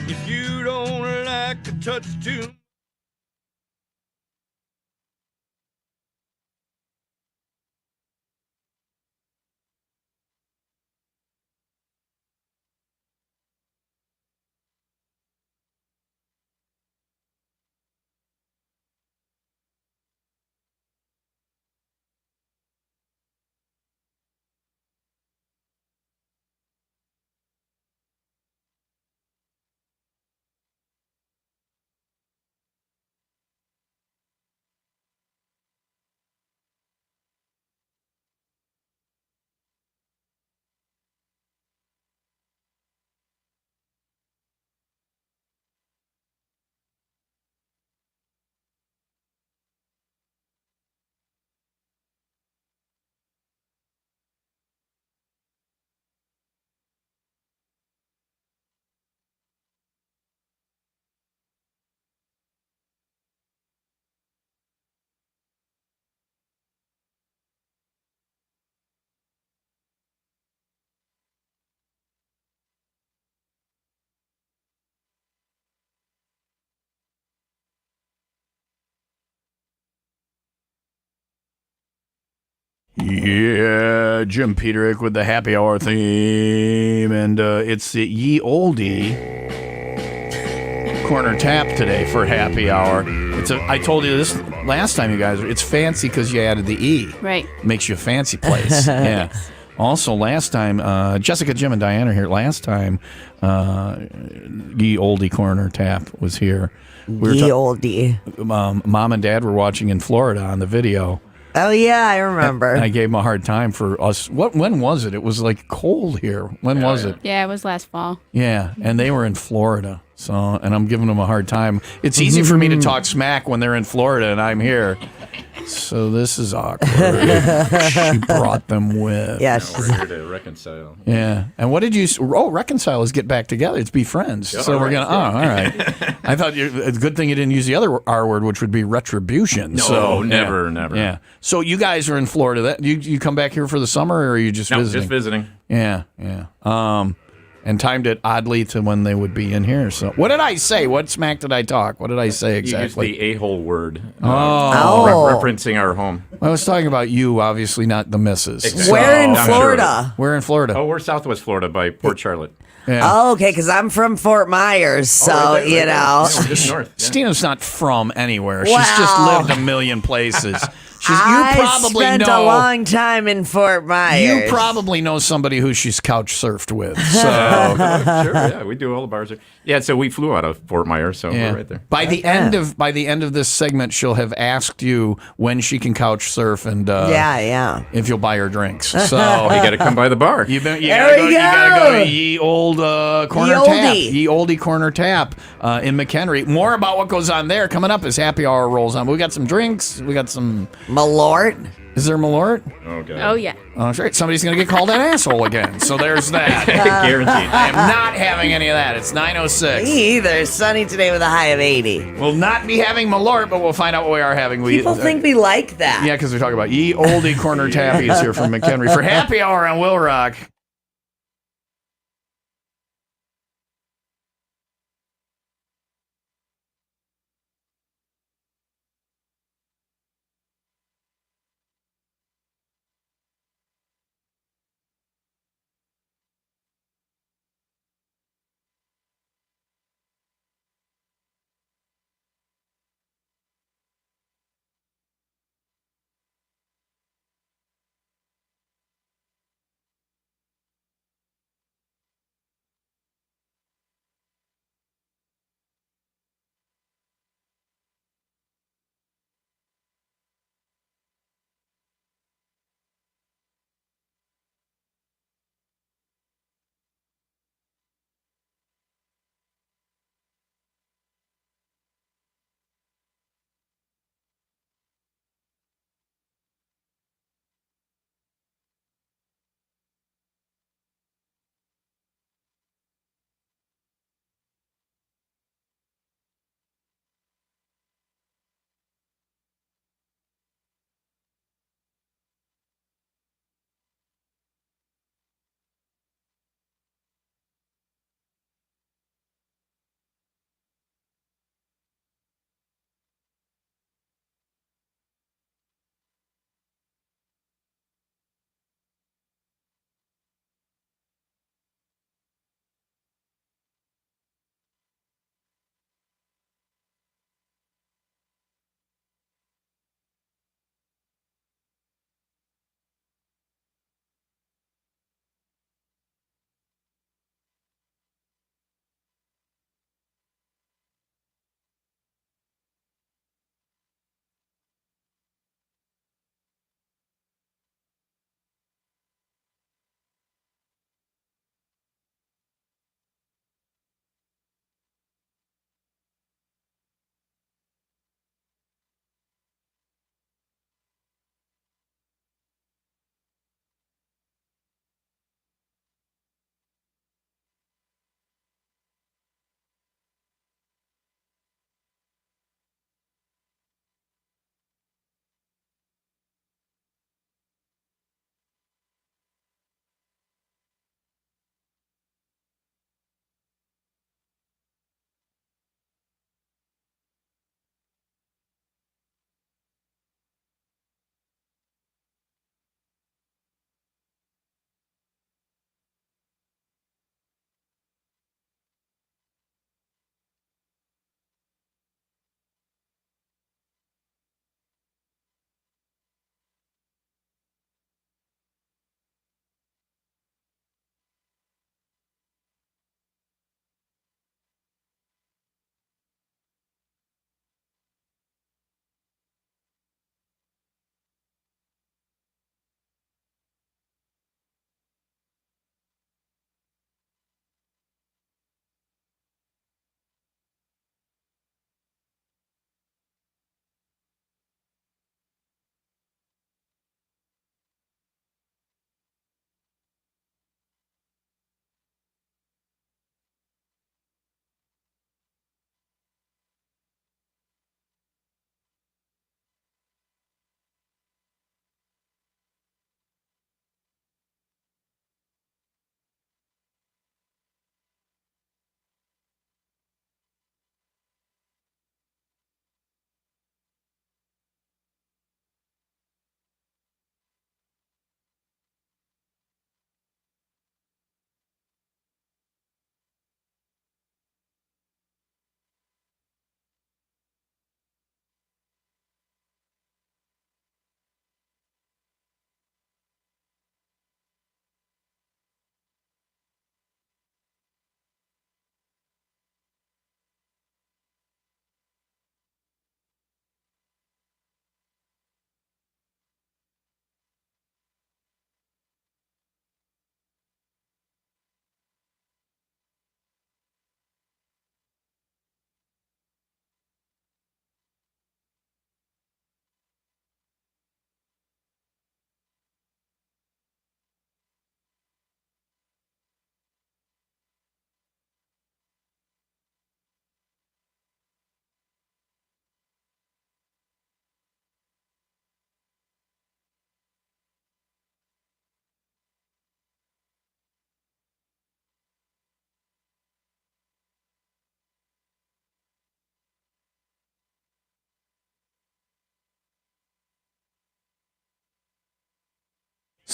If you don't like a touch too. Yeah, Jim Peterick with the happy hour theme, and it's the Ye Olde corner tap today for happy hour. I told you this last time, you guys. It's fancy because you added the E. Right. Makes you a fancy place. Yeah. Also, last time, Jessica, Jim, and Diane are here. Last time, Ye Olde corner tap was here. Ye Olde. Mom and Dad were watching in Florida on the video. Oh, yeah, I remember. And I gave them a hard time for us. When was it? It was like cold here. When was it? Yeah, it was last fall. Yeah, and they were in Florida. So, and I'm giving them a hard time. It's easy for me to talk smack when they're in Florida and I'm here. So this is awkward. She brought them with. Yeah, No, we're here to reconcile. Yeah. And what did you? Oh, reconcile is get back together. It's be friends. Yeah, so we're right, gonna. yeah. Oh, all right. I thought it's a good thing you didn't use the other R word, which would be retribution. No, so, never, never. Yeah. So you guys are in Florida. You come back here for the summer, or are you just No, visiting? just visiting. Yeah. And timed it oddly to when they would be in here. So what did I say? What smack did I talk? What did I say exactly? You used the a-hole word. Oh. Referencing our home. I was talking about you, obviously not the missus. Exactly. Where in I'm sure. Florida? We're in Florida. Oh, we're Southwest Florida by Port Charlotte. Yeah. Oh, okay, because I'm from Fort Myers, so, Right there, you right there. know. Yeah, we're just north. Yeah. Stina's not from anywhere. She's Wow. just lived a million places. I You probably spent know. a long time in Fort Myers. You probably know somebody who she's couch surfed with. So Sure, yeah, we do all the bars there. Yeah, so we flew out of Fort Myers, so yeah. we're right there. By the end of this segment, she'll have asked you when she can couch surf and yeah. if you'll buy her drinks. So You got to come by the bar. You There gotta we you gotta go. go to Ye Old Corner Ye Olde. Tap. Ye Olde Corner Tap in McHenry. More about what goes on there coming up as happy hour rolls on. We got some drinks. We got some. Malort. Is there Malort? Oh, God. Oh, yeah. Oh, that's right. Somebody's going to get called an asshole again. So there's that. Guaranteed. I am not having any of that. It's 9:06. Me either. Sunny today with a high of 80. We'll not be having Malort, but we'll find out what we are having. People think we like that. Yeah, because we talk about Ye Olde Corner Tappies here from McHenry for happy hour on Will Rock.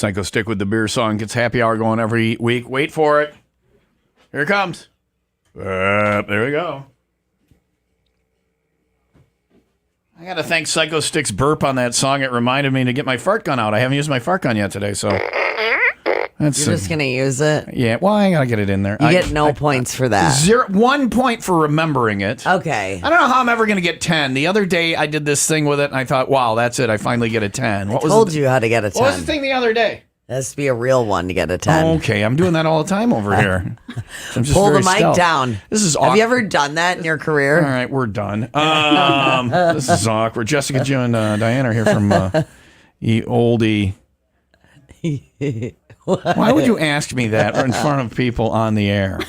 Psycho Stick with the beer song gets happy hour going every week. Wait for it. Here it comes. There we go. I got to thank Psycho Stick's burp on that song. It reminded me to get my fart gun out. I haven't used my fart gun yet today, so... You're just going to use it? Yeah, well, I got to get it in there. You get no points for that. 1 point for remembering it. Okay. I don't know how I'm ever going to get 10. The other day, I did this thing with it, and I thought, wow, that's it. I finally get a 10. I told you how to get a 10. What was the thing the other day? It has to be a real one to get a 10. Okay, I'm doing that all the time over here. I'm just Pull the very mic stealth. down. This is Have awkward. you ever done that in your career? All right, we're done. This is awkward. Jessica, Joe, and Diana are here from Olde. Why would you ask me that in front of people on the air?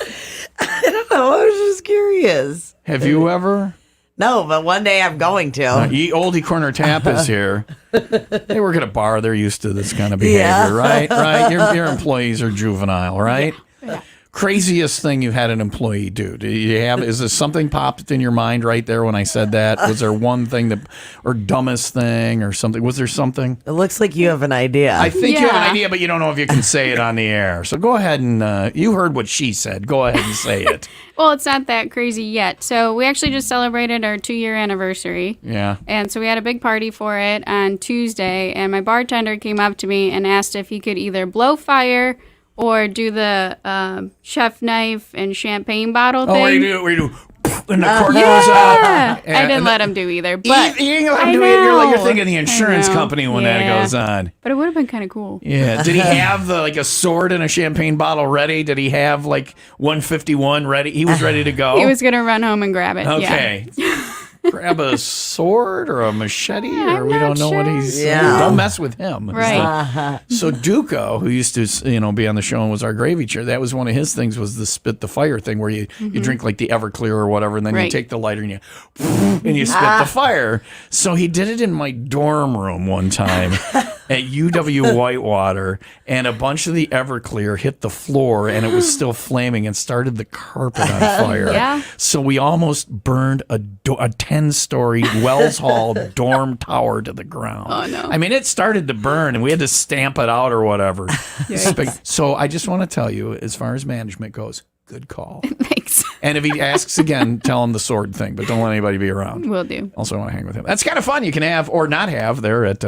I don't know. I was just curious. Have you ever? No, but one day I'm going to. Oldie Corner Tap is here. They work at a bar. They're used to this kind of behavior, Yeah. right? Right. Your employees are juvenile, right? Yeah. Craziest thing you've had an employee do? Do you have? Is there something popped in your mind right there when I said that? Was there one thing that, or dumbest thing, or something? Was there something? It looks like you have an idea. I think you have an idea, but you don't know if you can say it on the air. So go ahead and you heard what she said. Go ahead and say it. Well, it's not that crazy yet. So we actually just celebrated our 2-year anniversary. Yeah. And so we had a big party for it on Tuesday, and my bartender came up to me and asked if he could either blow fire or do the chef knife and champagne bottle thing. Oh, where you do, and the cork goes out. I didn't let him do either. But you didn't let him do it. You're thinking the insurance company when that goes on. But it would have been kind of cool. Yeah. Did he have like a sword and a champagne bottle ready? Did he have like 151 ready? He was ready to go. He was going to run home and grab it. Okay. Yeah. Grab a sword or a machete, or I'm we don't not know what sure. he's. Yeah. Don't mess with him. Right. So Duco, who used to be on the show and was our gravy chair, that was one of his things, was the spit the fire thing, where you drink like the Everclear or whatever, and then you Right. take the lighter and you spit the fire. So he did it in my dorm room one time at UW Whitewater, and a bunch of the Everclear hit the floor, and it was still flaming and started the carpet on fire. Yeah. So we almost burned a 10-story Wells Hall dorm tower to the ground. Oh, no. I mean, it started to burn, and we had to stamp it out or whatever. So I just want to tell you, as far as management goes, good call. Thanks. And if he asks again, tell him the sword thing, but don't let anybody be around. Will do. Also, I want to hang with him. That's kind of fun. You can have or not have there at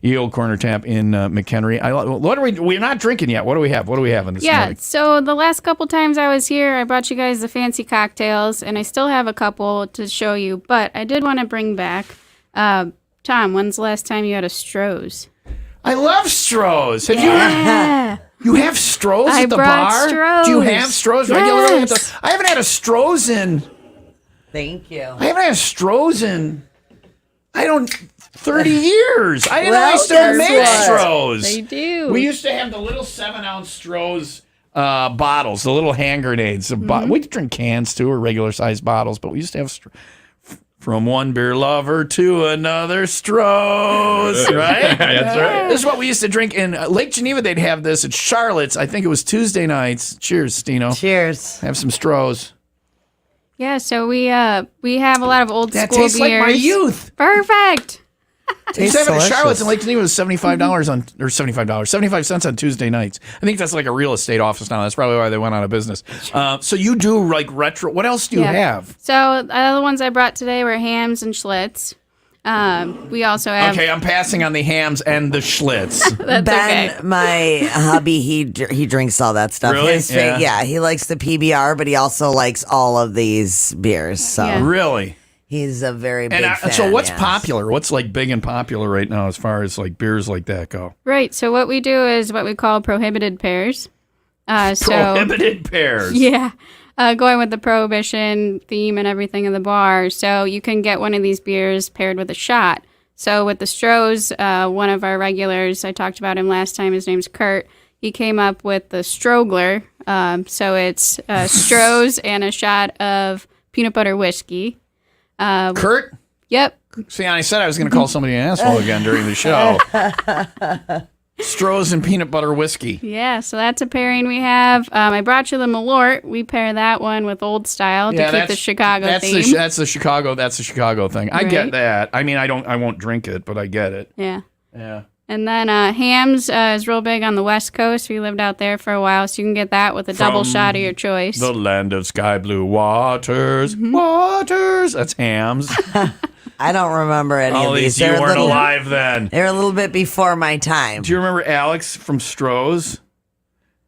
Old Corner Tap in McHenry. What are we're not drinking yet. What do we have? What do we have in this morning? So the last couple times I was here, I brought you guys the fancy cocktails, and I still have a couple to show you. But I did want to bring back, Tom, when's the last time you had a Stroh's? I love Stroh's. Have Yeah. you have Stroh's I at the brought bar? Stroh's. Do you have Stroh's regularly? Yes. I haven't had a Stroh's in. Thank you. I haven't had a Stroh's in. 30 years. I didn't know Well, they still guess made what? Stroh's. They do. We used to have the little 7-ounce Stroh's bottles, the little hand grenades. We could drink cans too, or regular sized bottles, but we used to have from one beer lover to another Stroh's, right? That's right. This is what we used to drink in Lake Geneva. They'd have this at Charlotte's. I think it was Tuesday nights. Cheers, Stino. Cheers. Have some Stroh's. Yeah, so we have a lot of old That school tastes beers. like my youth. Perfect. They used to have it at delicious. Charlotte's in Lake Geneva. It was $75 I think that's like a real estate office now. That's probably why they went out of business. So you do like retro. What else do you have? So the other ones I brought today were hams and Schlitz. We also have. Okay, I'm passing on the hams and the Schlitz. That's Ben, okay. my hubby, he drinks all that stuff. Really? Yeah, he likes the PBR, but he also likes all of these beers. So Yeah. Really? he's a very big And fan. so what's yes. popular? What's like big and popular right now as far as like beers like that go? Right. So what we do is what we call prohibited pairs. Prohibited Pairs. Yeah. Going with the prohibition theme and everything in the bar. So you can get one of these beers paired with a shot. So with the Stroh's, one of our regulars, I talked about him last time, his name's Kurt. He came up with the Strogler. So it's Stroh's and a shot of peanut butter whiskey. Kurt? Yep. See, I said I was going to call somebody an asshole again during the show. Stroh's and peanut butter whiskey. Yeah, so that's a pairing we have. I brought you the Malort. We pair that one with Old Style to keep the Chicago theme. That's the Chicago thing. I get Right. that. I mean, I won't drink it, but I get it. Yeah. Yeah. And then Hams is real big on the West Coast. We lived out there for a while, so you can get that with a double shot of your choice. The land of sky blue waters. Waters. That's Hams. I don't remember any All of these. these, you weren't alive then. They're a little bit before my time. Do you remember Alex from Stroh's?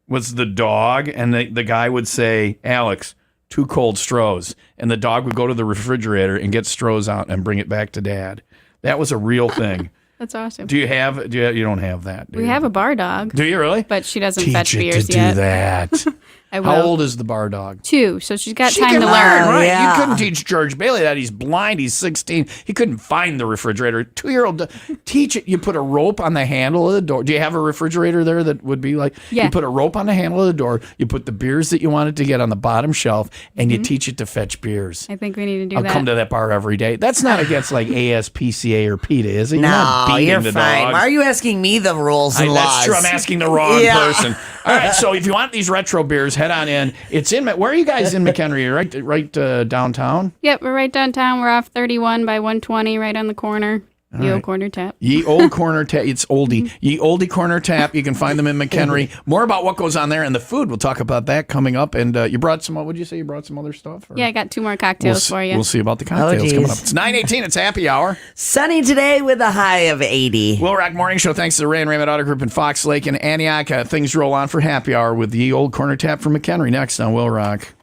Was the dog, and the guy would say, Alex, 2 cold Stroh's. And the dog would go to the refrigerator and get Stroh's out and bring it back to Dad. That was a real thing. That's awesome. You don't have that, do We you? have a bar dog. Do you really? But she doesn't Teach fetch it beers to yet. do that. I will. How old is the bar dog? 2, so she's got She time can to learn, learn. right? Yeah. You couldn't teach George Bailey that. He's blind. He's 16. He couldn't find the refrigerator. 2-year-old, teach it. You put a rope on the handle of the door. Do you have a refrigerator there that would be like? Yeah. You put a rope on the handle of the door. You put the beers that you wanted to get on the bottom shelf, and you teach it to fetch beers. I think we need to do I'll that. come to that bar every day. That's not against like ASPCA or PETA, is it? You're not No, beating you're the fine. dog. Why are you asking me the rules and laws? That's true. I'm asking the wrong Yeah. person. All right. So if you want these retro beers, head on in. It's in. Where are you guys in McHenry? Right downtown. Yep, we're right downtown. We're off 31 by 120, right on the corner. The old corner tap. Ye Old Corner Tap. It's Oldie. Ye Oldie Corner Tap. You can find them in McHenry. More about what goes on there and the food. We'll talk about that coming up. And you brought some. What did you say? You brought some other stuff? Or? Yeah, I got 2 more cocktails for you. We'll see about the cocktails geez. coming up. It's 9:18. It's happy hour. Sunny today with a high of 80. Will Rock Morning Show. Thanks to the Ray and Raymond Auto Group in Fox Lake and Antioch. Things roll on for happy hour with the Old Corner Tap from McHenry next on Will Rock.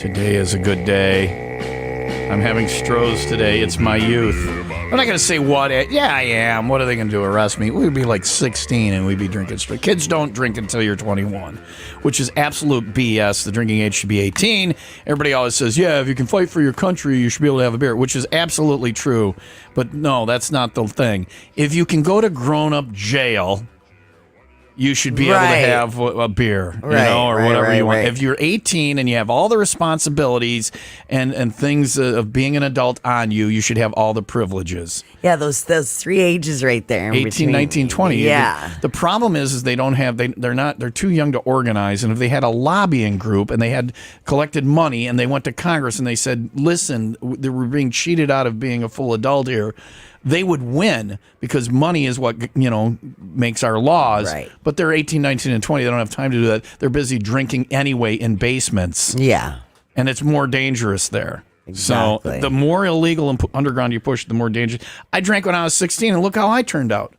Today is a good day. I'm having Stroh's today. It's my youth. I'm not going to say what. Yeah, I am. What are they going to do? Arrest me? We'd be like 16 and we'd be drinking straight. Kids don't drink until you're 21, which is absolute BS. The drinking age should be 18. Everybody always says, yeah, if you can fight for your country, you should be able to have a beer, which is absolutely true. But no, that's not the thing. If you can go to grown-up jail, you should be able to have a beer, or whatever you want. Right. If you're 18 and you have all the responsibilities and things of being an adult on you, you should have all the privileges. Yeah, those 3 ages right there. 18, 19, 20. Yeah. The problem is they don't have, they're too young to organize. And if they had a lobbying group and they had collected money and they went to Congress and they said, listen, they were being cheated out of being a full adult here, they would win because money is what, makes our laws. Right. But they're 18, 19, and 20. They don't have time to do that. They're busy drinking anyway in basements. Yeah. And it's more dangerous there. Exactly. So the more illegal and underground you push, the more dangerous. I drank when I was 16, and look how I turned out.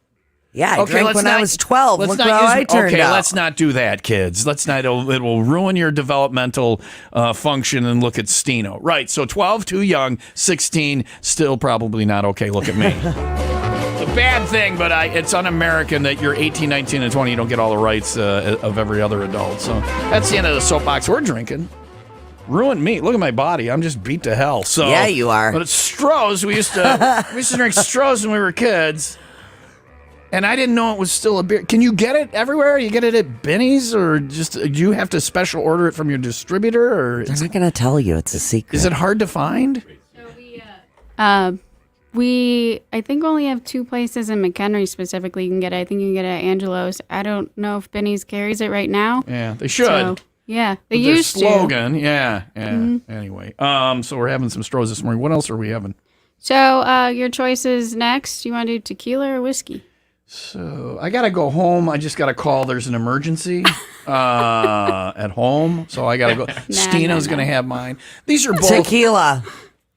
Yeah, I drank when I was 12. Look how I turned out. Let's not do that, kids. Let's not. It will ruin your developmental function and look at Steno. Right, so 12, too young. 16, still probably not okay. Look at me. It's a bad thing, but it's un-American that you're 18, 19, and 20. You don't get all the rights of every other adult. So that's the end of the soapbox. We're drinking. Ruined me. Look at my body. I'm just beat to hell. So yeah, you are. But it's Stroh's. We used to drink Stroh's when we were kids. And I didn't know it was still a beer. Can you get it everywhere? You get it at Benny's, or just do you have to special order it from your distributor? Or They're not going to tell you. It's a secret. Is it hard to find? We I think only have 2 places in McHenry specifically you can get it. I think you can get it at Angelo's. I don't know if Benny's carries it right now. Yeah, they should. So, yeah, they Their used slogan. Yeah. Anyway, so we're having some Stroh's this morning. What else are we having? to. So your choice is next. You want to do tequila or whiskey? So I gotta go home. I just got a call. There's an emergency at home, so I gotta go. Stina's gonna have mine. These are both tequila.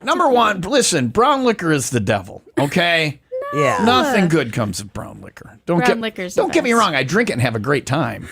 Number one. Listen, brown liquor is the devil. Okay. Yeah. Nothing good comes of brown liquor. Don't liquor's the get me best. wrong. I drink it and have a great time.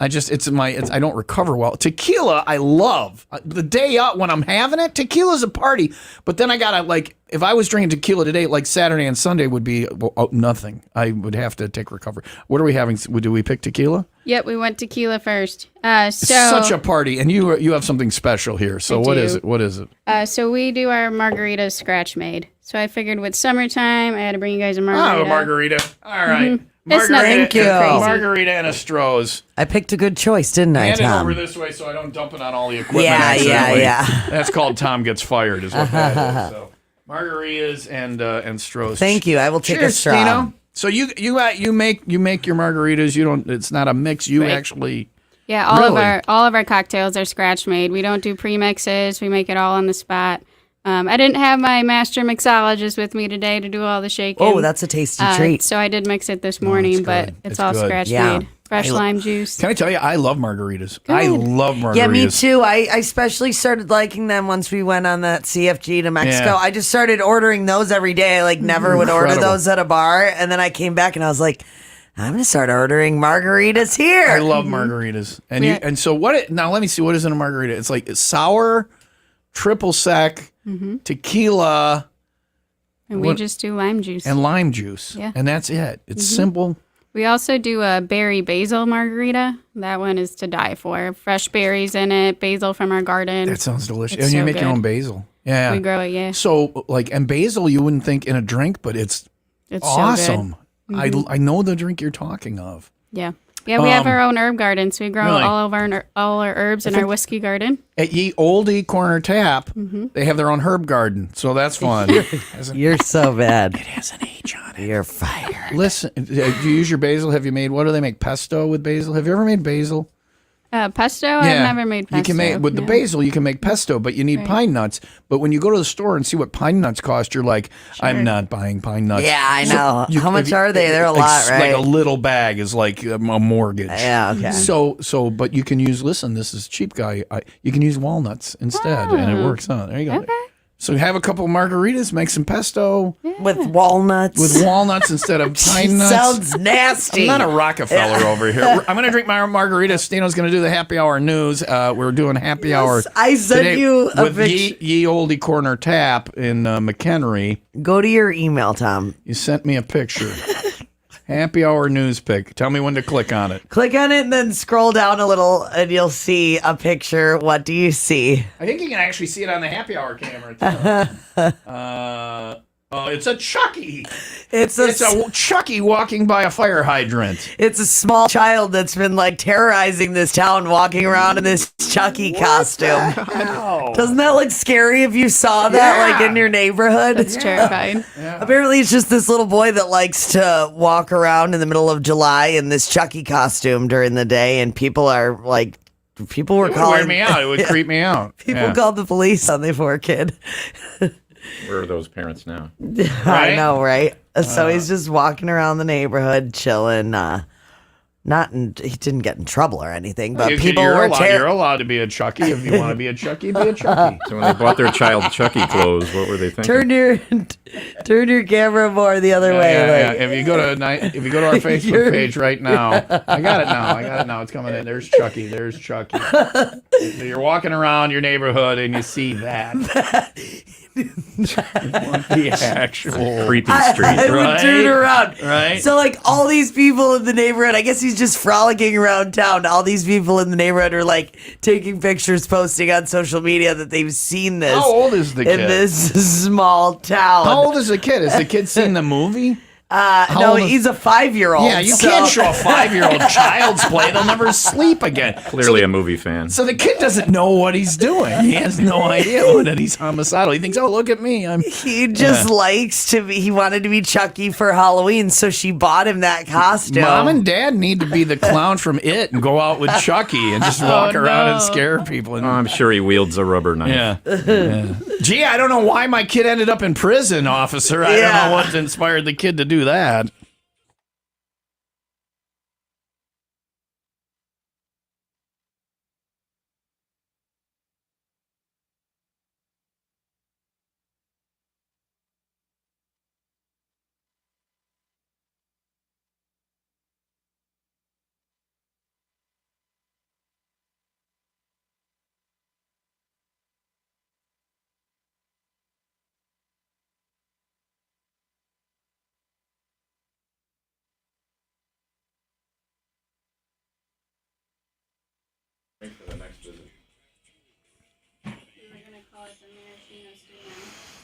I don't recover well. Tequila, I love. The day up when I'm having it, tequila's a party. But then I gotta if I was drinking tequila today, like Saturday and Sunday would be nothing. I would have to take recovery. What are we having? Do we pick tequila? Yep, we went tequila first. It's such a party, and you have something special here. So what is it? What is it? So we do our margarita scratch made. So I figured with summertime, I had to bring you guys a margarita. Oh, margarita. All right. Mm-hmm. It's nothing Thank you. crazy. Margarita and a Stroh's. I picked a good choice, didn't I, Hand it Tom? over this way so I don't dump it on all the equipment. Yeah. That's called Tom Gets Fired, is what that is. So, margaritas and Stroh's. Thank you. I will take Cheers, a straw. Stino. So you make your margaritas. You don't. It's not a mix. You actually. Yeah, all of our cocktails are scratch made. We don't do premixes. We make it all on the spot. I didn't have my master mixologist with me today to do all the shaking. Oh, that's a tasty treat. So I did mix it this morning, but it's all good. scratch Yeah. made. Fresh lime juice. Can I tell you? I love margaritas. I love margaritas. Yeah, me too. I especially started liking them once we went on that CFG to Mexico. Yeah. I just started ordering those every day. I never would order those at a bar. And then I came back and I was like, I'm going to start ordering margaritas here. I love margaritas. And so now let me see, what is in a margarita? It's like sour, triple sec, tequila, And we just do lime juice. and lime juice. Yeah. And that's it. It's simple. We also do a berry basil margarita. That one is to die for. Fresh berries in it, basil from our garden. That sounds delicious. It's And you so make your good. own basil. Yeah. We grow it, yeah. So and basil you wouldn't think in a drink, but it's It's awesome. so good. I know the drink you're talking of. Yeah. Yeah, we have our own herb garden, so we grow Really? all our herbs in our whiskey garden. At Ye Olde Corner Tap, they have their own herb garden, so that's fun. You're so bad. It has an H on it. You're fired. Listen, do you use your basil? Have you made, what do they make, pesto with basil? Have you ever made basil? Pesto? I've never made pesto. You can make, with the no. basil, you can make pesto, but you need pine nuts. But when you go to the store and see what pine nuts cost, you're like, I'm not buying pine nuts. Yeah, I know. How much if you- are they? They're a lot, right? Like a little bag is like a mortgage. Yeah, okay. So, but you can use, listen, this is cheap guy. You can use walnuts instead, and it works out. There you go. Okay. So have a couple of margaritas, make some pesto With walnuts. with walnuts instead of pine nuts. Sounds nasty. I'm not a Rockefeller over here. I'm going to drink my margarita. Stino's going to do the happy hour news. We're doing happy hour. I sent today you a with Ye Olde Corner Tap in McHenry. Go to your email, Tom. You sent me a picture. Happy hour news pic. Tell me when to click on it. Click on it and then scroll down a little and you'll see a picture. What do you see? I think you can actually see it on the happy hour camera. It's a Chucky. It's a Chucky walking by a fire hydrant. It's a small child that's been like terrorizing this town, walking around in this Chucky costume. Doesn't that look scary if you saw that like in your neighborhood? It's terrifying. Apparently, it's just this little boy that likes to walk around in the middle of July in this Chucky costume during the day, and people were It would calling wear me out. It would creep me out. People called the police on the poor kid. Where are those parents now? I know, right? So he's just walking around the neighborhood, chilling. He didn't get in trouble or anything, but people you're were you're allowed to be a Chucky if you want to be a Chucky. Be a Chucky. So when they bought their child Chucky clothes, what were they thinking? turn your camera more the other way. Yeah. Like, If you go to our Facebook page right now, I got it now. It's coming in. There's Chucky. So you're walking around your neighborhood and you see that. The actual Creepy street. I would turn around. Right. So, like, all these people in the neighborhood, I guess he's just frolicking around town. All these people in the neighborhood are, like, taking pictures, posting on social media that they've seen this. How old is the kid? In this small town. How old is the kid? Has the kid seen the movie? No, he's a 5-year-old. Yeah, you can't show a 5-year-old child's play. They'll never sleep again. Clearly a movie fan. So the kid doesn't know what he's doing. He has no idea that he's homicidal. He thinks, oh, look at me. He just likes to be, he wanted to be Chucky for Halloween, so she bought him that costume. Mom and Dad need to be the clown from It and go out with Chucky and just walk around and scare people. And, I'm sure he wields a rubber knife. yeah. Gee, I don't know why my kid ended up in prison, officer. I don't know what inspired the kid to do that.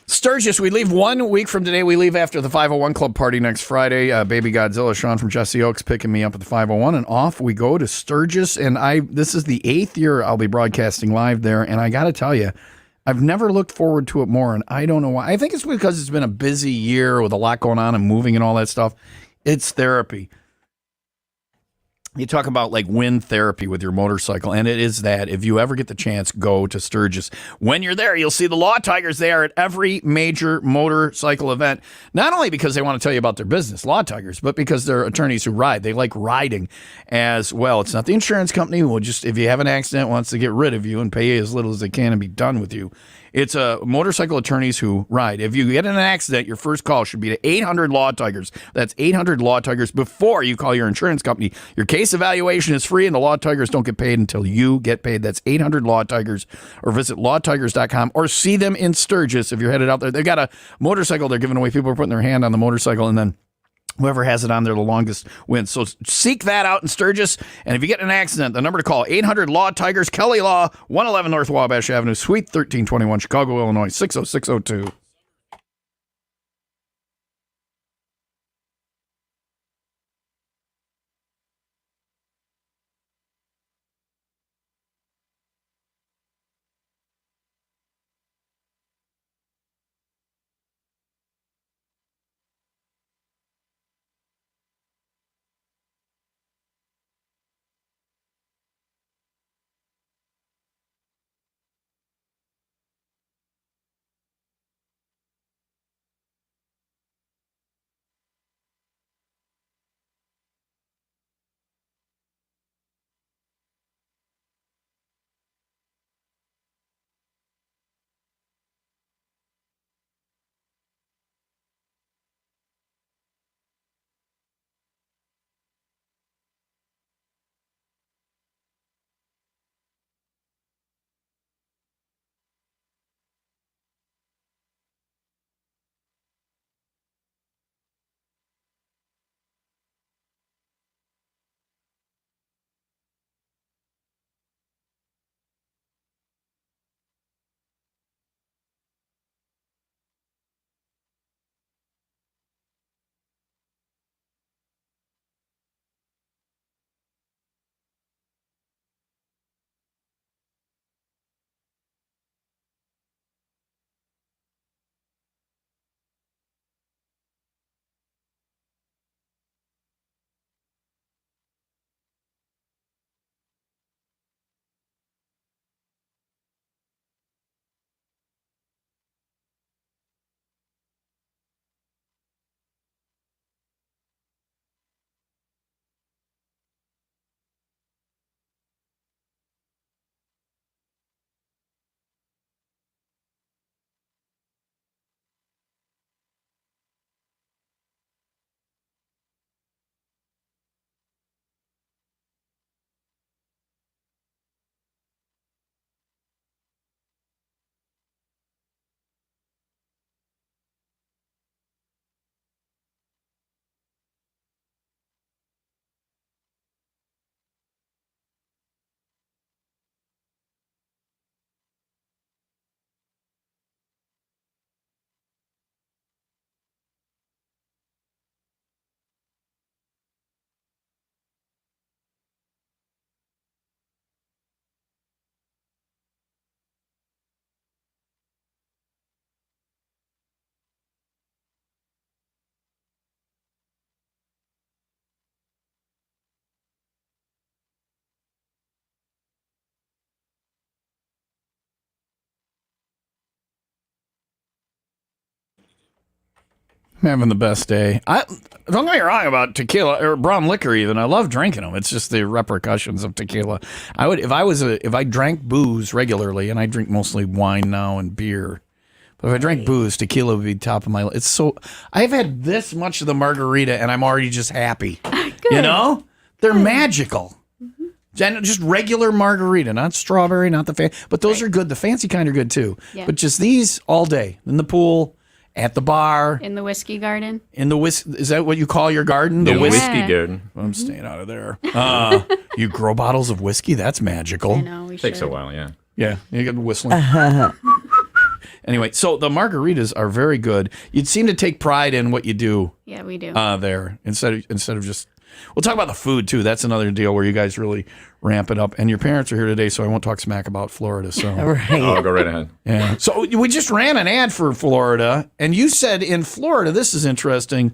Sturgis, we leave 1 week from today. We leave after the 501 Club party next Friday. Baby Godzilla, Sean from Jesse Oaks, picking me up at the 501, and off we go to Sturgis. And this is the 8th year I'll be broadcasting live there, and I got to tell you, I've never looked forward to it more, and I don't know why. I think it's because it's been a busy year with a lot going on and moving and all that stuff. It's therapy. You talk about like wind therapy with your motorcycle, and it is that. If you ever get the chance, go to Sturgis. When you're there, you'll see the Law Tigers there at every major motorcycle event, not only because they want to tell you about their business, Law Tigers, but because they're attorneys who ride. They like riding as well. It's not the insurance company who will just, if you have an accident, wants to get rid of you and pay you as little as they can and be done with you. It's motorcycle attorneys who ride. If you get in an accident, your first call should be to 800 Law Tigers. That's 800 Law Tigers before you call your insurance company. Your case evaluation is free, and the Law Tigers don't get paid until you get paid. That's 800 Law Tigers, or visit lawtigers.com, or see them in Sturgis if you're headed out there. They've got a motorcycle they're giving away. People are putting their hand on the motorcycle, and then whoever has it on there the longest wins. So seek that out in Sturgis. And if you get in an accident, the number to call, 800 Law Tigers, Kelly Law, 111 North Wabash Avenue, Suite 1321, Chicago, Illinois, 60602. I'm having the best day. Don't get me wrong about tequila or brown liquor. Even I love drinking them. It's just the repercussions of tequila. I would if I drank booze regularly, and I drink mostly wine now and beer. But if I drank booze, tequila would be top of my list. It's so I've had this much of the margarita, and I'm already just happy. You know, they're magical. Just regular margarita, not strawberry, not the but those are good. The fancy kind are good too. Yeah. But just these all day in the pool. At the bar. In the whiskey garden. In the is that what you call your garden? The whiskey garden. I'm staying out of there. You grow bottles of whiskey? That's magical. I know, we Takes should. a while, yeah. Yeah, you get whistling. Anyway, so the margaritas are very good. You'd seem to take pride in what you do. Yeah, we do. There instead of just. We'll talk about the food too. That's another deal where you guys really ramp it up. And your parents are here today, so I won't talk smack about Florida. So Right. Oh, go right ahead. yeah. So we just ran an ad for Florida, and you said in Florida, this is interesting.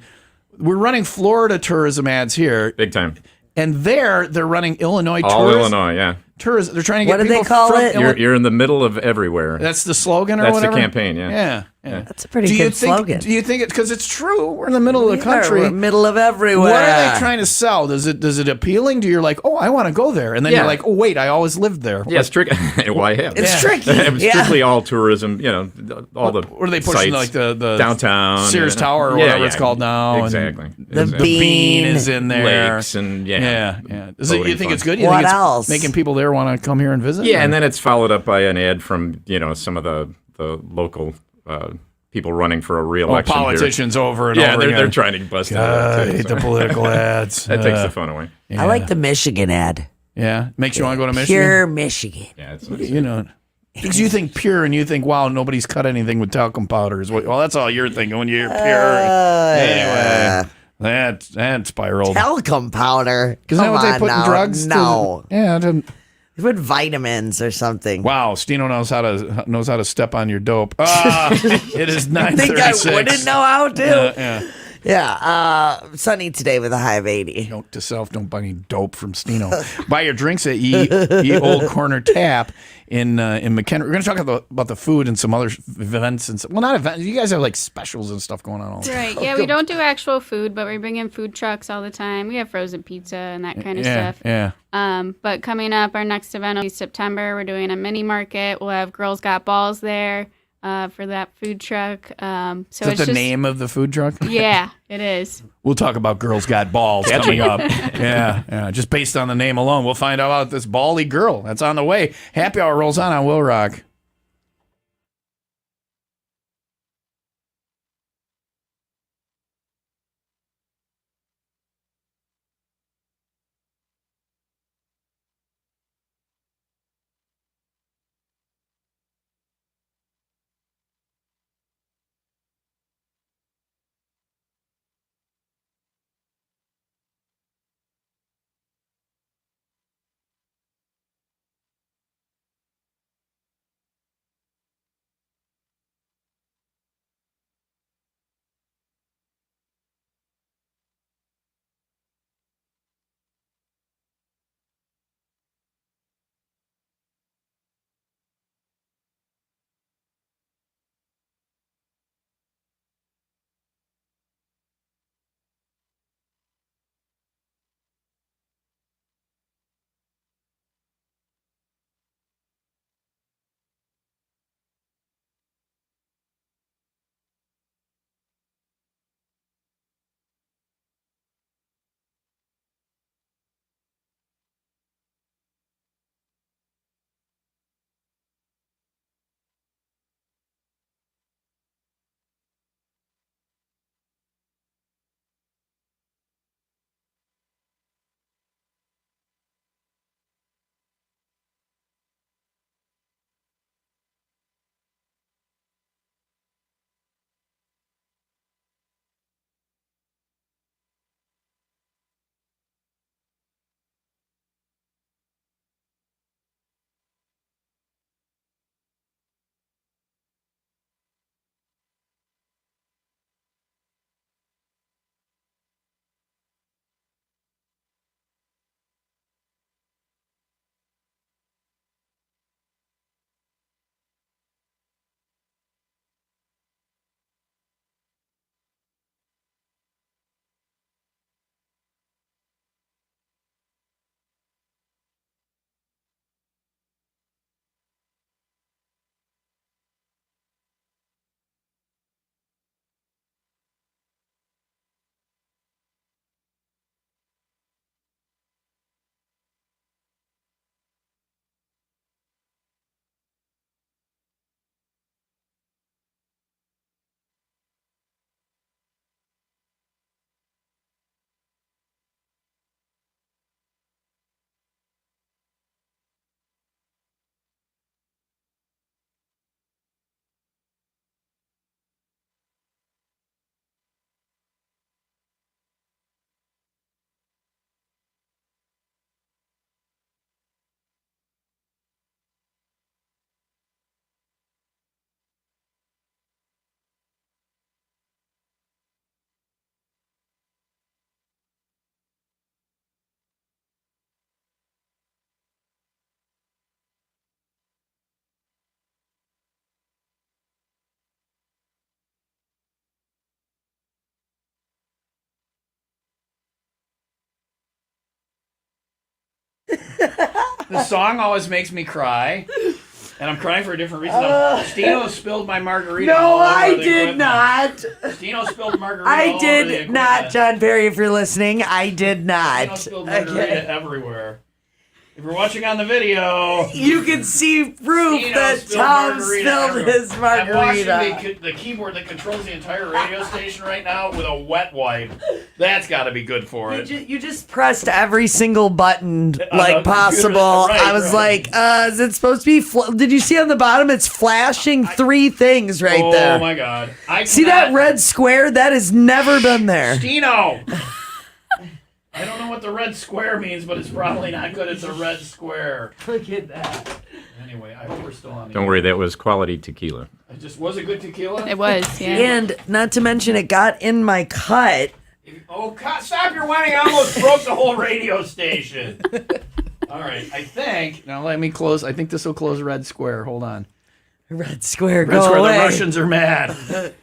We're running Florida tourism ads here, Big time. and they're running Illinois All tourism. Illinois, yeah. Tourism. They're trying to get What do they people call from it? You're in the middle of everywhere. That's the slogan, or That's whatever. the campaign, yeah. Yeah. That's a pretty Do you good think? slogan. Do you think it? Because it's true. We're in the middle of the Yeah, country. we're middle of everywhere. What are they trying to sell? Does it appealing? Do you're like, oh, I want to go there, and then Yeah. you're like, oh, wait, I always lived there. Yeah, it's tricky. Why have? It's Yeah. tricky. It's Yeah. strictly all tourism, all the What are they pushing, sites, like the downtown Sears Tower or Yeah, whatever yeah, it's called now? and Exactly. The Exactly. Bean Bean. is in there. Lakes and Yeah. Is it, you boating think fun. it's good? You What think it's else? making people there want to come here and visit? Yeah, Or- and then it's followed up by an ad from some of the local people running for a re-election. Here. politicians over and Yeah, over they're again. trying to bust it God, I out. hate the political ads. That takes the fun away. I like the Michigan ad. Yeah, makes you want to go to Michigan. Pure Michigan. Yeah, it's nice. You know, because you think pure and you think, wow, nobody's cut anything with talcum powders. Well, that's all you're thinking when you're pure. Anyway, that spiraled. Talcum powder. Isn't that Come what they on put now. in drugs? No. Yeah. It didn't. They put vitamins or something. Wow, Stino knows how to step on your dope. It is 9:36. I think I wouldn't know how to. Yeah. Yeah. Sunny today with a high of 80. Note to self: don't buy any dope from Stino. Buy your drinks at Ye Old Corner Tap in McHenry. We're going to talk about the food and some other events and not events. You guys have like specials and stuff going on all the time. Right. Yeah, we don't do actual food, but we bring in food trucks all the time. We have frozen pizza and that kind of stuff. Yeah. But coming up, our next event will be September. We're doing a mini market. We'll have Girls Got Balls there for that food truck. So Is that it's the just, name of the food truck? Yeah, it is. We'll talk about Girls Got Balls coming up. Yeah. Just based on the name alone, we'll find out about this bally girl that's on the way. Happy Hour rolls on Will Rock. The song always makes me cry. And I'm crying for a different reason. Stino spilled my margarita. No, all over I the did equipment. not. Stino spilled margarita. I all over the did equipment. not, John Perry, if you're listening. I did not. Stino spilled margarita everywhere. If you're watching on the video, You can see proof Stino that spilled Tom margarita spilled everywhere. his I'm margarita. watching the keyboard that controls the entire radio station right now with a wet wipe. That's got to be good for it. You just pressed every single button like the possible. computer. I was Right. like, is it supposed to be? Did you see on the bottom? It's flashing 3 things right there. Oh my God! See that red square? That has never been there. Stino. I don't know what the red square means, but it's probably not good. It's a red square. Look at that. Anyway, I hope we're still on the Don't worry, that was quality tequila. Was it good tequila? It was, yeah. And not to mention, it got in my cut. Oh, God, stop your whining. I almost broke the whole radio station. All right, I think. Now let me close. I think this will close red square. Hold on. Red square, Red go square, away. the Russians are mad.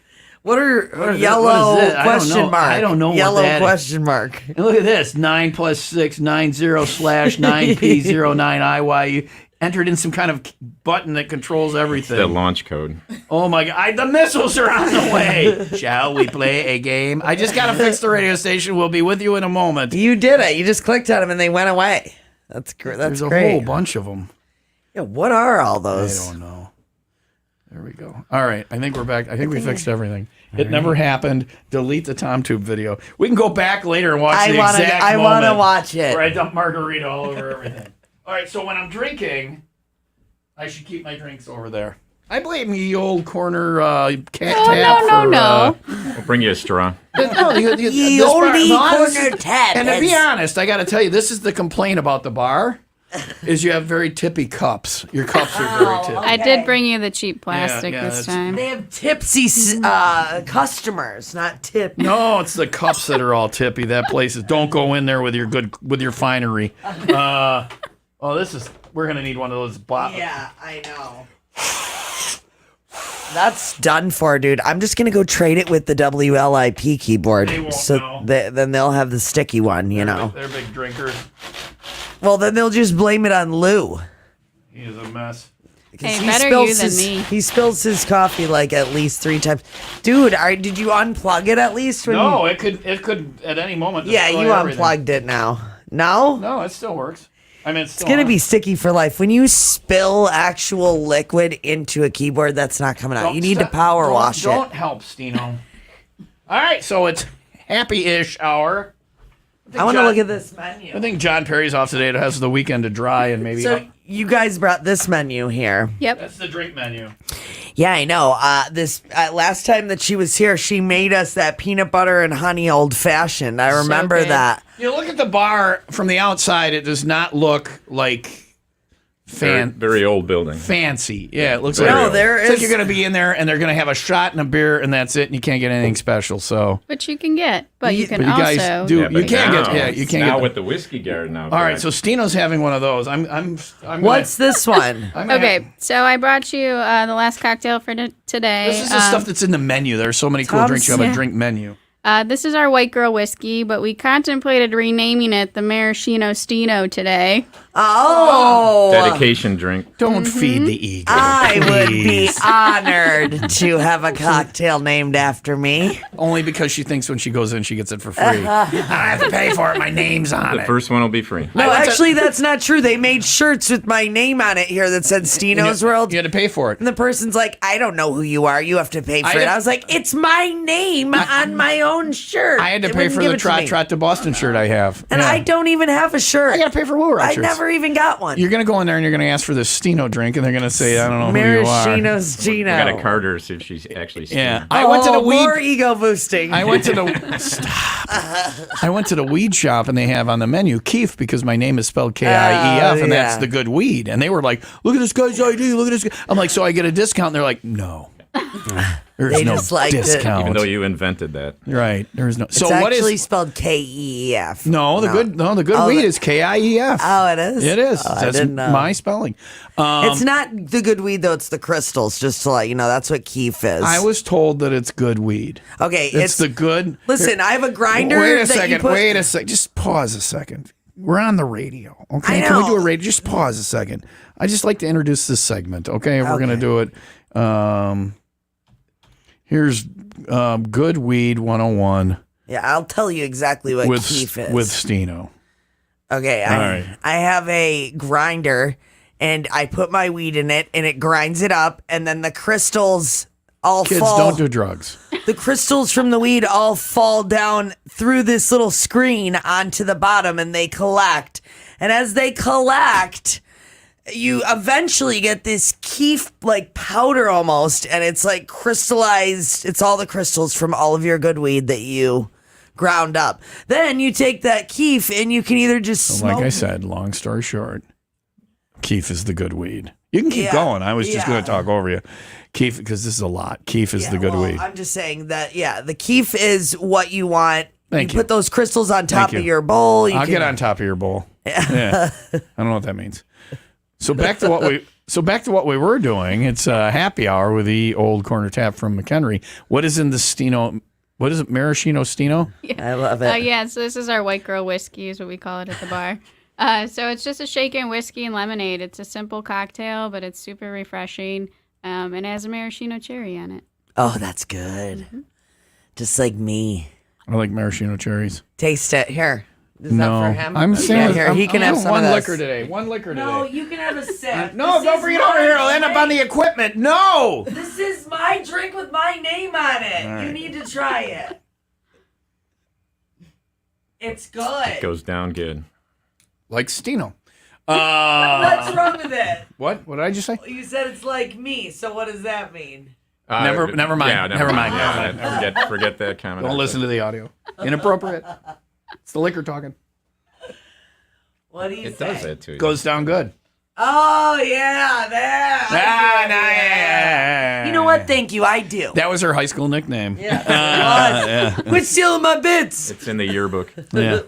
What are is it? yellow What is it? I don't question know. mark? I don't know what Yellow that is. question mark. And look at this 9 + 6, 90/9P09IYU. Entered in some kind of button that controls everything. The launch code. Oh my God, the missiles are on the way. Shall we play a game? I just got to fix the radio station. We'll be with you in a moment. You did it. You just clicked on them and they went away. That's great. That's There's a great. whole bunch of them. Yeah, what are all I those? don't know. There we go. All right, I think we're back. I think we fixed everything. It never happened. Delete the TomTube video. We can go back later and watch the exact I moment want to watch it. where I dump margarita all over everything. All right, so when I'm drinking, I should keep my drinks over there. I blame the old corner cat tap no. I'll bring you a straw. No, Ye this bar- olde no, this corner is- tap. And to be honest, I got to tell you, this is the complaint about the bar, is you have very tippy cups. Your cups are very tippy. I did bring you the cheap plastic yeah, this that's- time. They have tipsy customers, not tip. No, it's the cups that are all tippy. That place is. Don't go in there with your finery. We're gonna need one of those bottles. Yeah, I know. That's done for, dude. I'm just gonna go trade it with the WLIP keyboard. They won't so know. then they'll have the sticky one, you know. They're big drinkers. Well, then they'll just blame it on Lou. He is a mess. Hey, better you than his, me. He spills his coffee like at least 3 times. Dude, did you unplug it at least? When No, it could at any moment. Yeah, destroy you everything. unplugged it now. No? No, it still works. I mean, It's gonna be sticky for life. When you spill actual liquid into a keyboard, that's not coming out. You need to power wash it. Don't help, Stino. All right, so it's happy-ish hour. I want to look at this menu. I think John Perry's off today. It has the weekend to dry and maybe. So you guys brought this menu here. Yep. That's the drink menu. Yeah, I know. This last time that she was here, she made us that peanut butter and honey old fashioned. I remember good. that. You look at the bar from the outside; it does not look like Very old building. fancy. Yeah, it looks Very like old. there it's like is- you're going to be in there and they're going to have a shot and a beer and that's it, and you can't get anything special. So, Which you can get, but you can but you also. guys do. Yeah, You but can't now- get. Yeah, you can't now get. with the whiskey garden out. All right, so Stino's having one of those. I'm What's this one? Okay, so I brought you the last cocktail for today. This is the stuff that's in the menu. There are so many cool drinks. You have a yeah. drink menu. This is our white girl whiskey, but we contemplated renaming it the Maraschino Stino today. Oh, dedication drink. Don't feed the ego. I would be please. honored to have a cocktail named after me. Only because she thinks when she goes in, she gets it for free. I don't have to pay for it. My name's on The it. first one will be free. No, went to- actually, that's not true. They made shirts with my name on it here that said Stino's World. You had to pay for it. And the person's like, I don't know who you are. You have to pay for it. had- I was like, it's my name on my own shirt. I had to They pay wouldn't for give the it to me. Trot to Boston shirt I have. And Yeah. I don't even have a shirt. I got to pay for Woolworth I shirts. never even got one. You're going to go in there and you're going to ask for this Stino drink, and they're going to say, I don't know who you are. Maraschino's Gino. I got to card her, see if she's actually seen Yeah. it. I went to the more weed. ego boosting. I went to the stop. I went to the weed shop and they have on the menu Keef because my name is spelled Kief and that's yeah. the good weed. And they were like, "Look at this guy's ID. Look at this." I'm like, "So I get a discount?" And they're like, "No, there's They no just liked it. discount." Even though you invented that. Right? There's no. It's So what actually is? spelled Keef. No, the good Oh, weed the- is Kief. Oh, it is? It is. Oh, I That's didn't know. my spelling. It's not the good weed, though. It's the crystals, just to let you know. That's what Keef is. I was told that it's good weed. Okay, It's the good. Listen, I have a grinder. Wait a that you second. put- Wait a second. Just pause a second. we're on the radio. Okay, I can we do a know. radio? Just pause a second. I just like to introduce this segment. Okay, we're gonna do it. Here's Good Weed 101 Yeah, I'll tell you exactly what with keef is. with Stino. Okay, I have a grinder, and I put my weed in it, and it grinds it up, and then the crystals all Kids, fall. don't do drugs. The crystals from the weed all fall down through this little screen onto the bottom, and they collect. And as they collect, you eventually get this keef like powder almost, and it's like crystallized. It's all the crystals from all of your good weed that you ground up. Then you take that keef and you can either just smoke. Like I said, long story short, keef is the good weed. You can keep Yeah, going. I was just yeah. going to talk over you. Keef, because this is a lot. Keef is Yeah, the good well, weed. I'm just saying that, yeah, the keef is what you want. Thank you. Put those crystals on top Thank of you. your bowl. I'll get on top of your bowl. Yeah. I don't know what that means. So back to what we were doing. It's a happy hour with the old corner tap from McHenry. What is in the Stino? What is it? Maraschino Stino? I love it. Yeah, so this is our white girl whiskey is what we call it at the bar. So it's just a shaken whiskey and lemonade. It's a simple cocktail, but it's super refreshing. And it has a maraschino cherry on it. Oh, that's good. Just like me. I like maraschino cherries. Taste it. Here. Is No, that for him? I'm saying here, he can I have want some one of this. liquor today. One liquor No, today. you can have a sip. No, This don't is bring it over my here. It'll end up on drink. the equipment. No. This is my drink with my name on it. All right. You need to try it. It's good. It goes down good. Like Stino. What's wrong with it? What? What did I just say? You said it's like me, so what does that mean? Never mind. Yeah, Never mind. Yeah, forget that comment. Don't listen to the audio. Inappropriate. It's the liquor talking. What do you It say? does that to you. Goes down good. Oh, yeah, that. Yeah. You know what? Thank you. I do. That was her high school nickname. Yeah. Quit stealing my bits. It's in the yearbook. Yeah.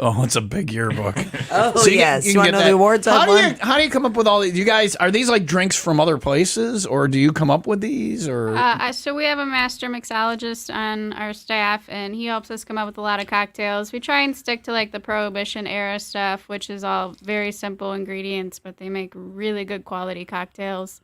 Oh, it's a big yearbook. Oh, So yes. You can want get to know that. the awards I won? How do you come up with all these? You guys, are these like drinks from other places, or do you come up with these? Or So we have a master mixologist on our staff, and he helps us come up with a lot of cocktails. We try and stick to like the Prohibition era stuff, which is all very simple ingredients, but they make really good quality cocktails.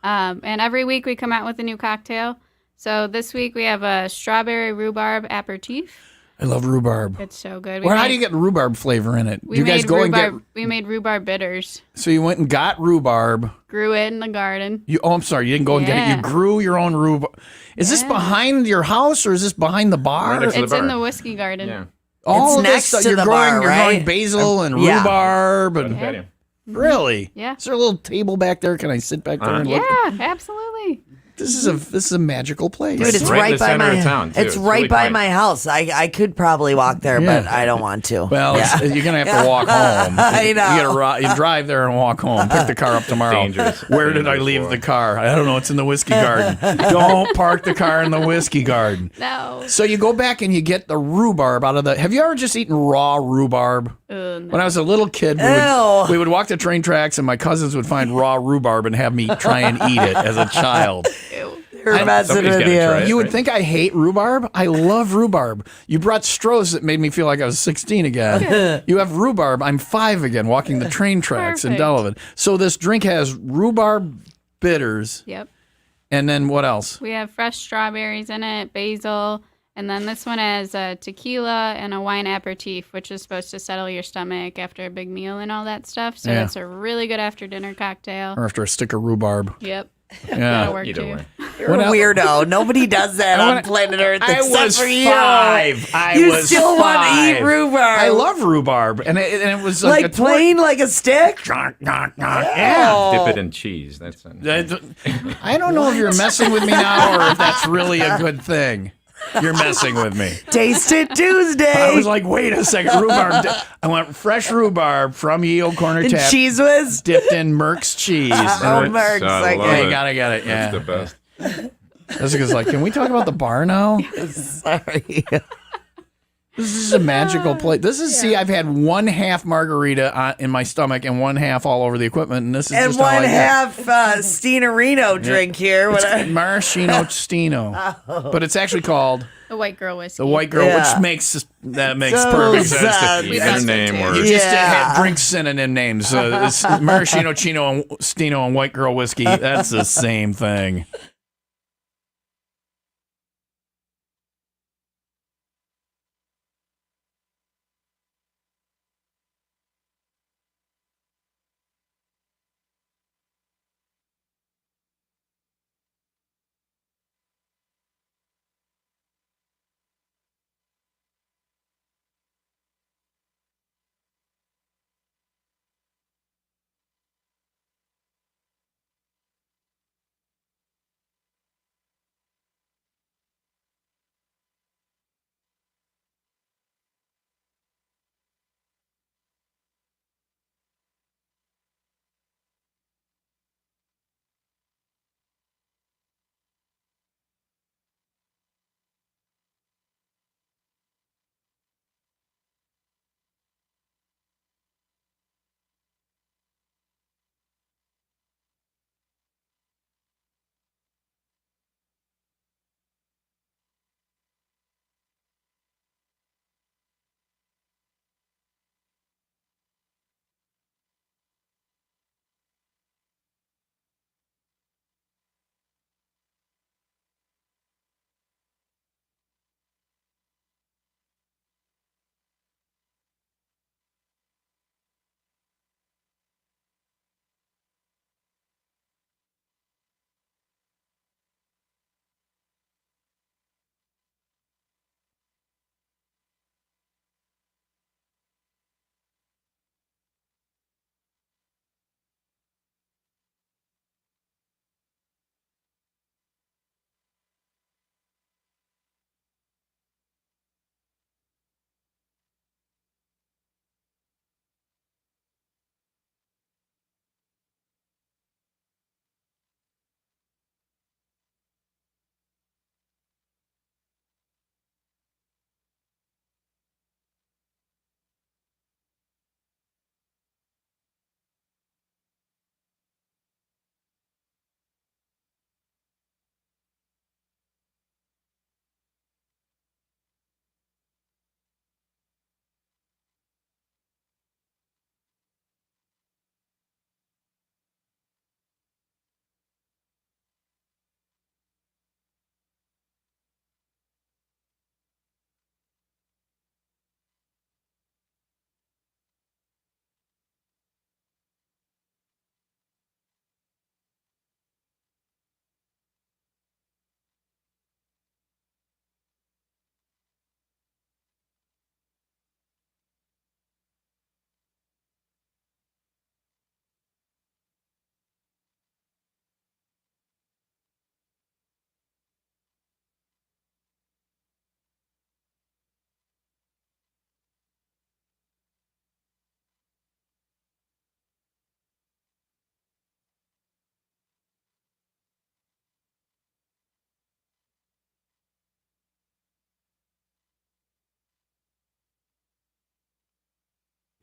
And every week we come out with a new cocktail. So this week we have a strawberry rhubarb aperitif. I love rhubarb. It's so good. How do you get rhubarb flavor in it? We You guys made go rhubarb, and We made rhubarb bitters. get. So you went and got rhubarb. Grew it in the garden. I'm sorry, you didn't go and get it. Yeah. You grew your own rhubarb. Is this behind your house or is this behind the bar? Right next to the It's in bar. the whiskey garden. Yeah. All It's of this next stuff- to you're the growing, bar, You're growing right? basil and Yeah. rhubarb and Patio. really. Yeah. Is there a little table back there? Can I sit back there and look? Yeah, absolutely. This is a magical place. Dude, it's right in right the by center my of town, too. It's It's right really by quiet. my house. I could probably walk there, but I don't want to. Well, Yeah. you're gonna have to walk home. I know. You drive there and walk home. Pick the car up tomorrow. Dangerous. Where did I Dangerous leave walk. the car? I don't know. It's in the whiskey garden. Don't park the car in the whiskey garden. No. So you go back and you get the rhubarb out of the. Have you ever just eaten raw rhubarb? No. When I was a little kid, Ew. we would walk the train tracks, and my cousins would find raw rhubarb and have me try and eat it as a child. You're messing Somebody's with gotta try you. it. You would right? think I hate rhubarb. I love rhubarb. You brought Stroh's that made me feel like I was 16 again. You have rhubarb. I'm 5 again, walking the train tracks in Perfect. Delavan. So this drink has rhubarb bitters, Yep. and then what else? We have fresh strawberries in it, basil, and then this one has tequila and a wine aperitif, which is supposed to settle your stomach after a big meal and all that stuff. So Yeah. it's a really good after dinner cocktail. Or after a stick of rhubarb. Yep. That'll Yeah. work Either too. way. You're a weirdo. Nobody does that on planet Earth I except was for you. 5. You still want to eat rhubarb? I love rhubarb, and it was like a plain, like a stick. Yeah. Dip it in cheese. That's it. I don't know if you're messing with me now or if that's really a good thing. You're messing with me. Taste it Tuesday. I was like, wait a second, rhubarb. I want fresh rhubarb from Yield Corner and Tap, cheese whiz. dipped in Merck's cheese. Oh, And Merck's. I love yeah, it. you gotta get it. Yeah, That's the best. Jessica's like, can we talk about the bar now? Sorry. This is a magical place. This is see, I've had 1/2 margarita in my stomach and 1/2 all over the equipment, and this is And just all I get. 1/2 Stinorino drink here. It's maraschino Stino, but it's actually called The white girl whiskey. the White Girl, Yeah. which makes perfect So sense. sad. We Your thought so, name too. or You just Yeah. have drink synonym names. It's maraschino Chino and Stino and White Girl whiskey. That's the same thing.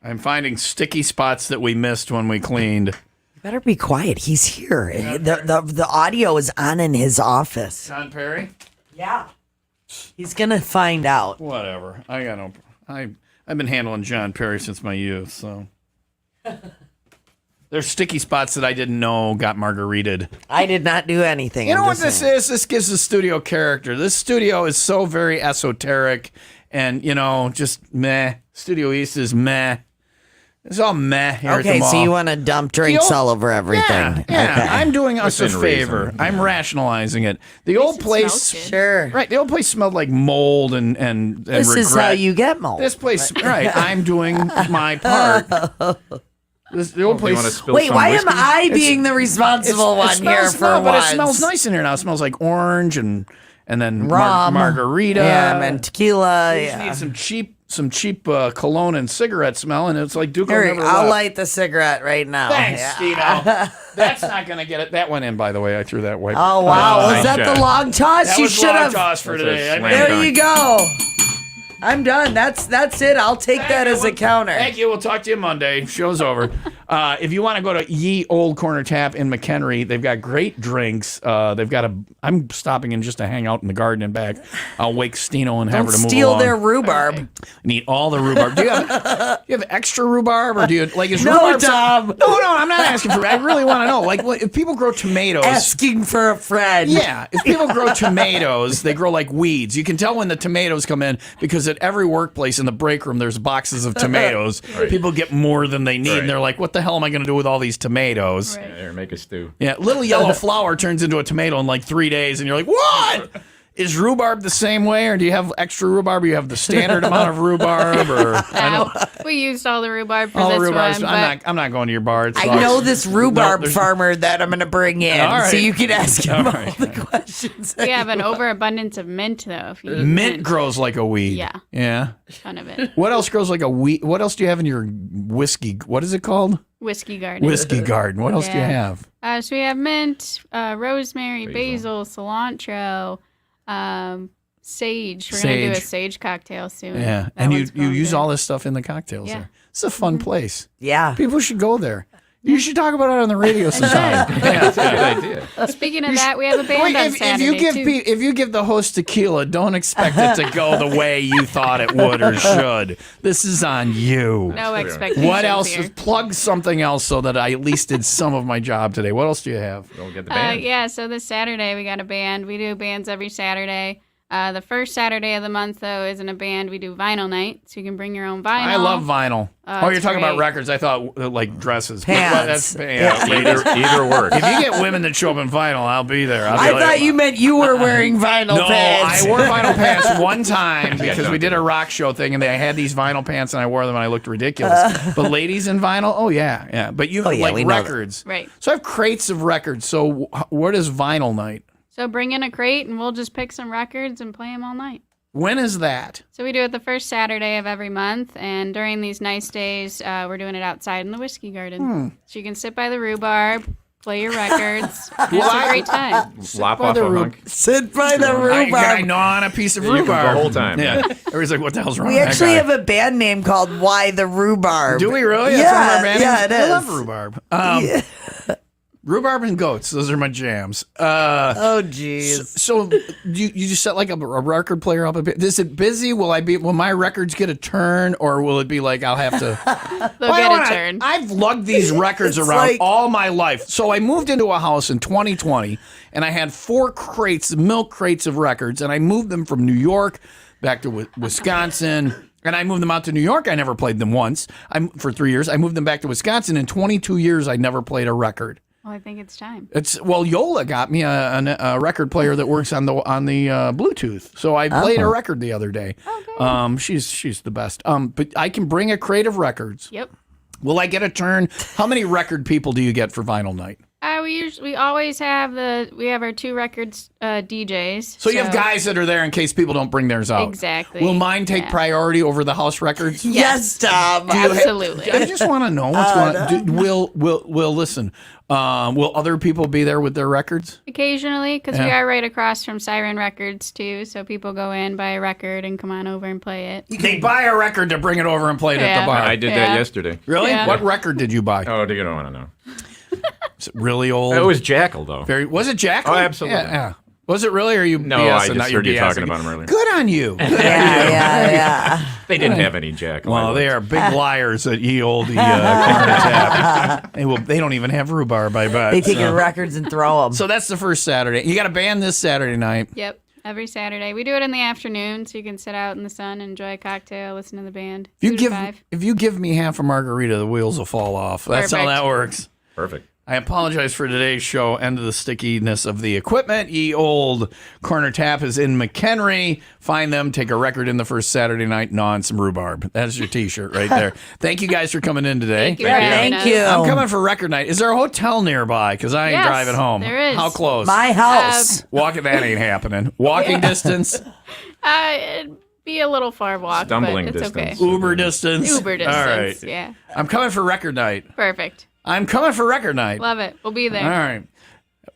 I'm finding sticky spots that we missed when we cleaned. You better be quiet. He's here. The audio is on in his office. John Perry? Yeah. He's going to find out. Whatever. I've been handling John Perry since my youth, so. There's sticky spots that I didn't know got margaritaed. I did not do anything. You know I'm what just this is? This gives the studio character. This studio is so very esoteric and, just meh. Studio East is meh. It's all meh here at the Okay, mall. so you want to dump drinks all over everything. Yeah, Okay. I'm doing us a Within favor. reason, I'm rationalizing it. The old it place, smells good. Sure. right? The old place smelled like mold and This regret. is how you get mold. This place, right? I'm doing my part. The old Do you want to place. spill Wait, some why whiskey? am I being the responsible one here for no, but once? it smells nice in here now. It smells like orange and then Rum. margarita. Yeah, and tequila. You just Yeah. need some cheap cologne and cigarette smell, and it's like Duke will Here, never I'll left. light the cigarette right now. Thanks, Yeah. Stino. That's not gonna get it. That went in, by the way. I threw that white. Oh, wow. Oh, Was nice that shot. the long toss? That you was should long have. toss for That's a today. slam I mean, There dunk. you go. I'm done. That's it. I'll take that as a counter. Thank you. We'll talk to you Monday. Show's over. If you want to go to Ye Old Corner Tap in McHenry, they've got great drinks. I'm stopping in just to hang out in the garden and back. I'll wake Stino and have her to move Steal along. their rhubarb. And eat all the rhubarb. Do you have extra rhubarb, or do you like? Is No, rhubarb? Tom. No, I'm not asking for. I really want to know. Like, if people grow tomatoes. Asking for a friend. Yeah, if people grow tomatoes, they grow like weeds. You can tell when the tomatoes come in because at every workplace in the break room, there's boxes of tomatoes. Right. People get more than they need, Right. and they're like, "What the hell am I going to do with all these tomatoes?" Right. Here, make a stew. Yeah, little yellow flower turns into a tomato in like 3 days, and you're like, "What?" Is rhubarb the same way, or do you have extra rhubarb? Or you have the standard amount of rhubarb, or We used all the rhubarb for all the this rhubarb? one. I'm But not going to your bar. It I sucks. know this rhubarb there's- farmer that I'm going to bring in, All right. so you can ask him All all right. the questions. we have an overabundance of mint, though. If you need Mint grows like a weed. Yeah. Yeah. a ton of it. What else grows like a weed? What else do you have in your whiskey? What is it called? Whiskey garden. Whiskey garden. What else do you Yeah. have? So we have mint, rosemary, basil, cilantro, sage. We're gonna do a Sage. sage cocktail soon. Yeah. That And you one's going use good. all this stuff in the cocktails Yeah. there. It's a fun place. Yeah. People should go there. You should talk about it on the radio sometime. Yeah. Good idea. Speaking of that, we have a band Wait, on if Saturday you give too. if you give the host tequila, don't expect it to go the way you thought it would or should. This is on you. No expectations. What else? Here. Plug something else so that I at least did some of my job today. What else do you have? Don't get the band. Yeah, so this Saturday we got a band. We do bands every Saturday. The first Saturday of the month, though, isn't a band. We do vinyl night, so you can bring your own vinyl. I love vinyl. Oh, you're it's talking about great. records. I thought like dresses. Pants. Either works. If you get women that show up in vinyl, I'll be there. I'll be I like- thought you meant you were wearing vinyl No, pants. I wore vinyl pants one time because don't we did do a rock show thing, and they had these vinyl pants, and I wore them, and I looked ridiculous. But ladies in vinyl, oh yeah. But you yeah, like we know that. records, Right. So I have crates of records. So what is vinyl night? So bring in a crate, and we'll just pick some records and play them all night. When is that? So we do it the first Saturday of every month, and during these nice days, we're doing it outside in the whiskey garden. So you can sit by the rhubarb, play your records. It's a great time. Lop by off the a Rhu- hunk. Sit by the Can I rhubarb. gnaw on a piece of You can rhubarb the whole time. Yeah. Everybody's like, "What the hell's wrong?" We with that actually guy?" have a band name called Why the Rhubarb. Do we really? That's Yeah, one of our band yeah, names? it I is. love rhubarb. Rhubarb and goats. Those are my jams. Oh, jeez. So you just set like a record player up a bit. Is it busy? Will my records get a turn, or will it be like I'll have to? They'll get a turn. I've lugged these records It's around like- all my life. So I moved into a house in 2020, and I had 4 crates, milk crates of records, and I moved them from New York back to Wisconsin. And I moved them out to New York. I never played them once. For 3 years. I moved them back to Wisconsin. In 22 years, I never played a record. Well, I think it's time. Yola got me a record player that works on the Bluetooth. So I played a record the other day. Okay. She's the best. But I can bring a crate of records. Yep. Will I get a turn? How many record people do you get for vinyl night? We always have our 2 records DJs. So you have guys that are there in case people don't bring theirs out. Exactly. Will mine take Yeah. priority over the house records? Yes, Tom. Absolutely. I just want to know what's going on. Will listen? Will other people be there with their records? Occasionally, because we Yeah. are right across from Siren Records too, so people go in, buy a record, and come on over and play it. They buy a record to bring it over and play it at Yeah. the bar. I did Yeah. that yesterday. Really? Yeah. What record did you buy? Oh, you don't want to know. Is it really old? It was Jackal, though. Was it Jackal? Oh, absolutely. Yeah. Was it really? Or are you No, BSing? I just Not heard you BSing. talking about him earlier. Good on you. Yeah. They didn't have any Jackal. Well, they are big liars at Ye Olde Corner Tap. They don't even have rhubarb, I bet. They take your records and throw them. So that's the first Saturday. You got a band this Saturday night. Yep, every Saturday. We do it in the afternoon, so you can sit out in the sun, enjoy a cocktail, listen to the band. If you give me half a margarita, the wheels will fall off. That's how Perfect. that works. Perfect. I apologize for today's show and the stickiness of the equipment. Ye Olde Corner Tap is in McHenry. Find them, take a record in the first Saturday night, gnaw on some rhubarb. That's your T-shirt right there. Thank you guys for coming in today. Thank you. for having Thank us. you. I'm coming for record night. Is there a hotel nearby? Because I ain't Yes, driving home. there is. How close? My house. Walking, that ain't happening. Walking distance, It'd be a little far walk, Stumbling but it's distance. okay. Uber distance. Uber distance, All right. yeah. I'm coming for record night. Perfect. I'm coming for record night. Love it. We'll be there. All right.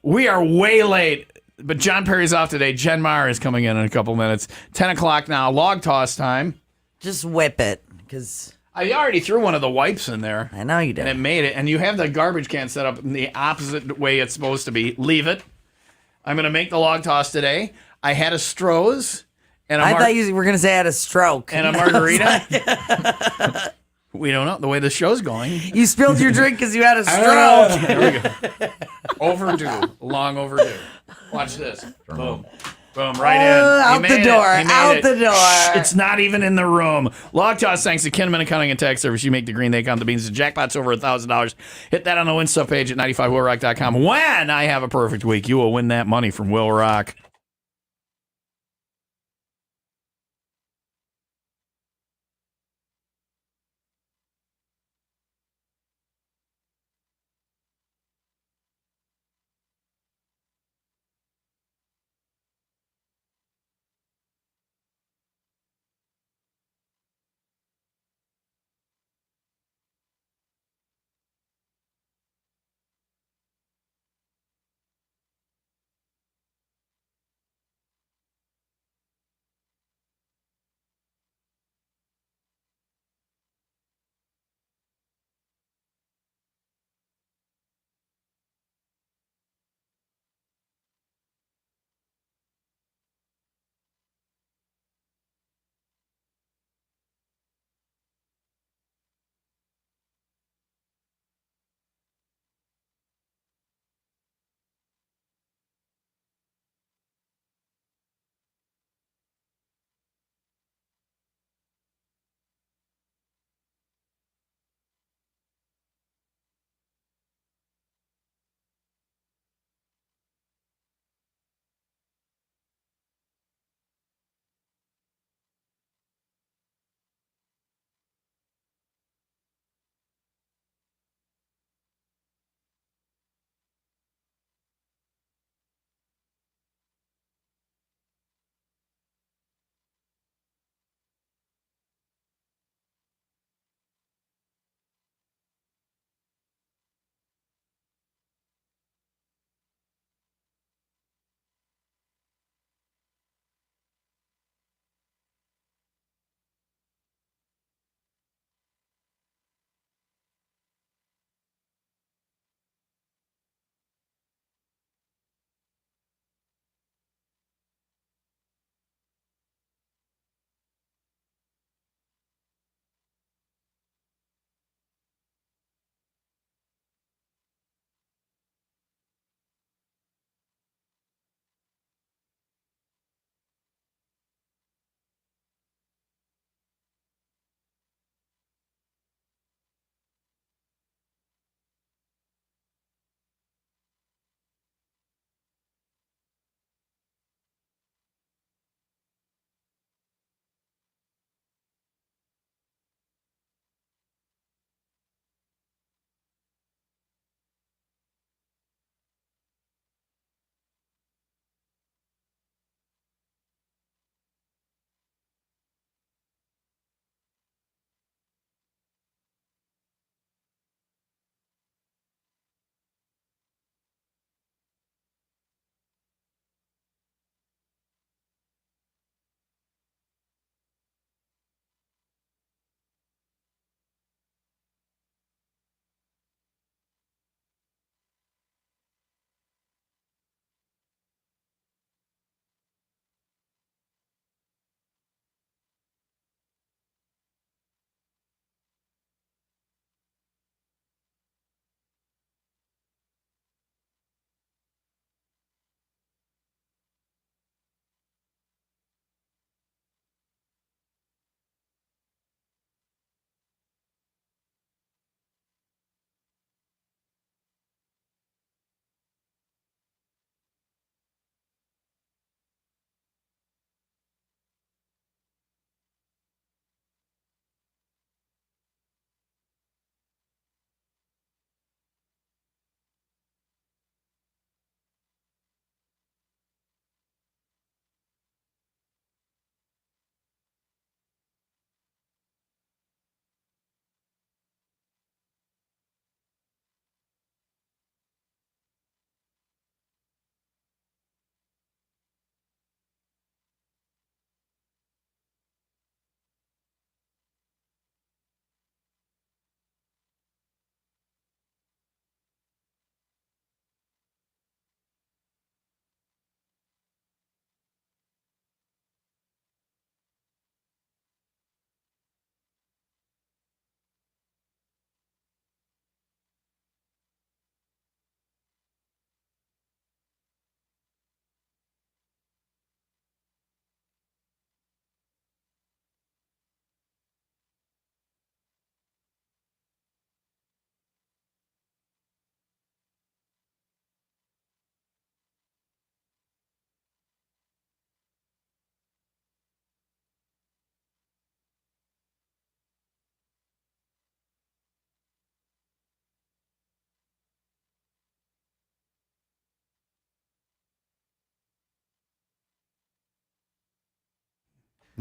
We are way late. But John Perry's off today. Jen Marr is coming in a couple minutes. 10 o'clock now. Log toss time. Just whip it, because I already threw one of the wipes in there. I know you did. And it made it. And you have the garbage can set up in the opposite way it's supposed to be. Leave it. I'm going to make the log toss today. I had a Stroh's. And I thought you were going to say I had a stroke. And a margarita. We don't know the way the show's going. You spilled your drink because you had a stroke. There we go. Overdue. Long overdue. Watch this. Boom. Boom. Right in. Out the door. Out the door. Shh, it's not even in the room. Log toss thanks to Kinnaman Accounting and Tax Service. You make the green, they count the beans. The jackpot's over $1,000. Hit that on the win stuff page at 95willrock.com. When I have a perfect week, you will win that money from Will Rock.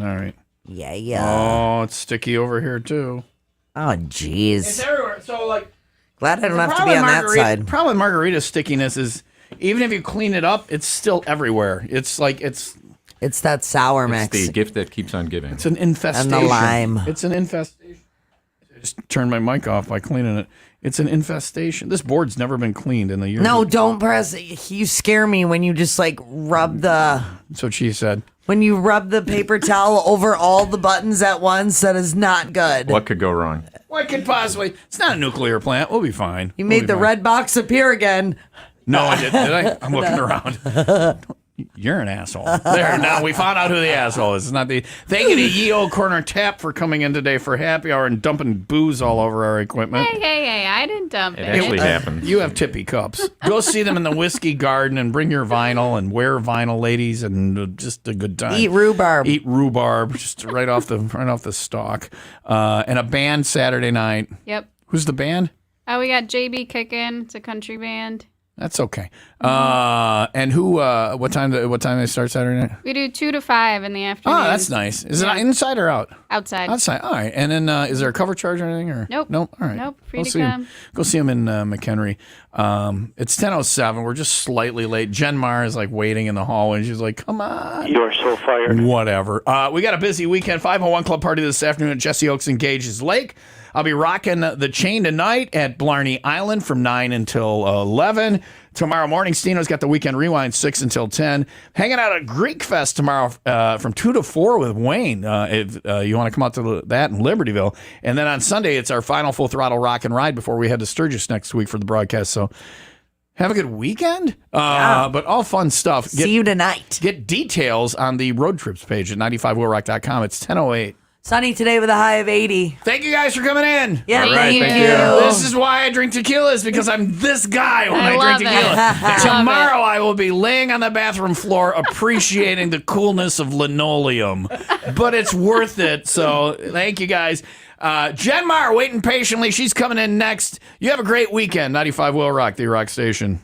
All right. Yeah. Oh, it's sticky over here too. Oh, jeez. It's everywhere. So like, Glad I don't have to be on that side. The problem with margarita stickiness is even if you clean it up, it's still everywhere. It's like it's that sour It's mix. the gift that keeps on giving. an infestation. And the lime. It's an infestation. I just turned my mic off by cleaning it. It's an infestation. This board's never been cleaned in the years. No, don't press it. You scare me when you just like rub the That's what she said. when you rub the paper towel over all the buttons at once. That is not good. What could go wrong? What could possibly? It's not a nuclear plant. We'll be fine. You made the red box appear again. No, I didn't. Did I? I'm looking around. You're an asshole. There, now we found out who the asshole is. It's not the. Thank you to Ye Old Corner Tap for coming in today for happy hour and dumping booze all over our equipment. Hey, I didn't dump It it. actually happened. You have tippy cups. Go see them in the Whiskey Garden and bring your vinyl and wear vinyl, ladies, and just a good time. Eat rhubarb. Eat rhubarb, just right off the stalk. And a band Saturday night. Yep. Who's the band? We got JB kicking. It's a country band. That's okay. And who? What time they start Saturday night? We do 2 to 5 in the afternoon. Oh, that's nice. Is it inside or out? Outside. Outside. All right. And then is there a cover charge or anything? Or Nope. Nope. All right. Nope. Free Go to see 'em. come. Go see him in McHenry. It's 10:07. We're just slightly late. Jen Mar is like waiting in the hallway. And she's like, "Come on." You're so fired. Whatever. We got a busy weekend. 501 Club Party this afternoon at Jesse Oaks and Gage's Lake. I'll be rocking the chain tonight at Blarney Island from 9 until 11. Tomorrow morning, Stino's got the Weekend Rewind 6 until 10. Hanging out at Greek Fest tomorrow from 2 to 4 with Wayne. If you want to come out to that in Libertyville. And then on Sunday, it's our final Full Throttle Rock and Ride before we head to Sturgis next week for the broadcast. So have a good weekend. But all fun stuff. See you tonight. Get details on the road trips page at 95wheelrock.com. It's 10:08. Sunny today with a high of 80. Thank you guys for coming in. Yeah, All right, thank thank you. you. This is why I drink tequila, is because I'm this guy when I I, love drink it. tequila. I love Tomorrow I will be laying on the bathroom floor appreciating the coolness of linoleum. But it's worth it. So thank you guys. Jen Mar waiting patiently. She's coming in next. You have a great weekend. 95 Will Rock, the rock station.